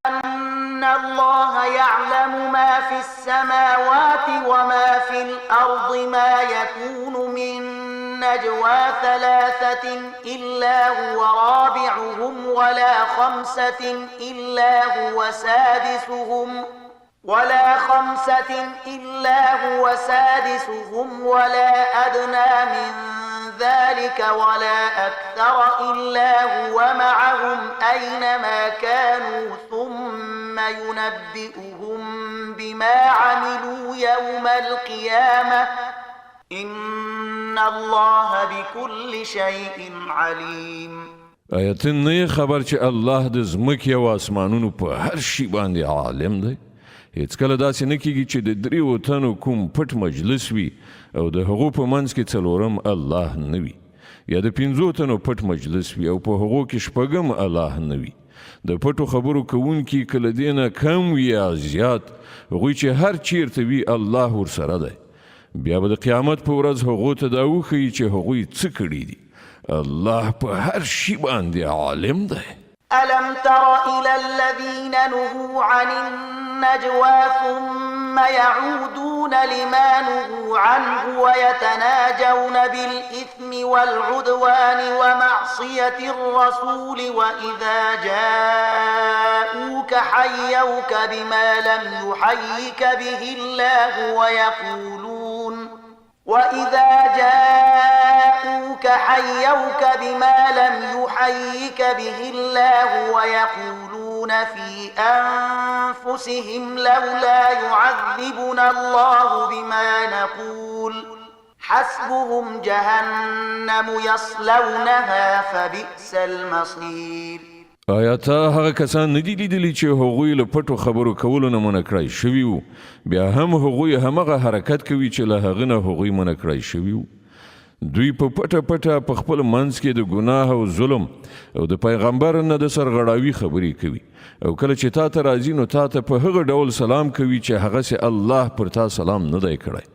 أن الله يعلم ما في السماوات وما في الأرض ما يكون من نجوى ثلاثة إلا هو رابعهم ولا خمسة إلا هو سادسهم ولا أدنى من ذلك ولا أكثر إلا هو معهم أينما كانوا ثم ينبئهم بما عملوا يوم القيامة إن الله بكل شيء عليم. آیتن نه خبر چې الله د ځمکې او اسمانونو په هر شي باندې عالم دی. هیڅ کله داسې نه کیږي چې د دریو تنو کوم پټ مجلس وي او د هغو په منځ کې څلورم الله نه وي، یا د پنځو تنو پټ مجلس وي او په هغو کې شپږم الله نه وي. د پټو خبرو کوونکي کله دې نه کم وي یا زیات، هغوی چې هر چیرته وي الله ورسره دی. بیا به د قیامت په ورځ هغو ته دا وښیي چې هغوی څه کړي دي. الله په هر شي باندې عالم دی. ألم تر إلى الذين نهوا عن النجوى ثم يعودون لما نهوا عنه ويتناجون بالإثم والعدوان ومعصية الرسول وإذا جاءوك حيوك بما لم يحيك به الله ويقولون في أنفسهم لولا يعذبنا الله بما نقول حسبهم جهنم يصلونها فبئس المصير. آیا تا هغه کسان ندي لیدلي چې هغوی له پټو خبرو کولو نه منع کړای شوي وو، بیا هم هغوی همغه حرکت کوي چې له هغه نه هغوی منع کړای شوي وو. دوی په پټه پټه په خپل منځ کې د ګناه او ظلم او د پیغمبر نه د سرغړاوي خبرې کوي، او کله چې تا ته راځي نو تا ته په هغه ډول سلام کوي چې هغسې الله پر تا سلام نه دی کړی،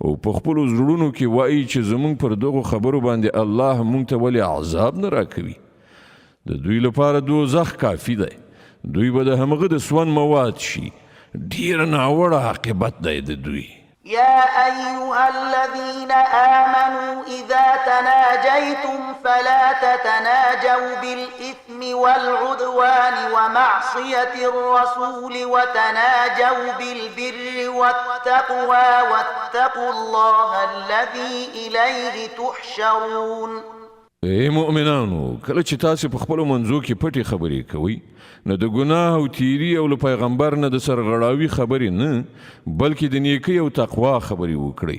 او په خپلو زړونو کې وایي چې زموږ پر دغو خبرو باندې الله موږ ته ولې عذاب نه راکوي. د دوی لپاره دوزخ کافي دی، دوی به د همغه د سون مواد شي. ډیر ناوړه عاقبت دی د دوی. يا أيها الذين آمنوا إذا تناجيتم فلا تتناجوا بالإثم والعدوان ومعصية الرسول وتناجوا بالبر والتقوى واتقوا الله الذي إليه تحشرون. ای مؤمنانو، کله چې تاسو په خپلو منځو کې پټې خبرې کوئ نه د ګناه او تیری او له پیغمبر نه د سرغړاوي خبرې نه، بلکې د نیکۍ او تقوا خبرې وکړئ،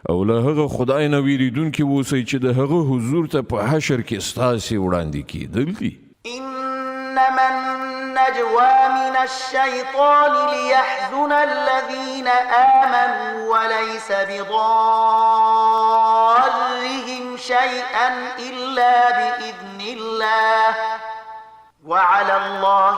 او له هغه خدای نه ویریدونکي اوسئ چې د هغه حضور ته په حشر کې ستاسې وړاندې کیدل دي. إنما النجوى من الشيطان ليحزن الذين آمنوا وليس بضارهم شيئا إلا بإذن الله وعلى الله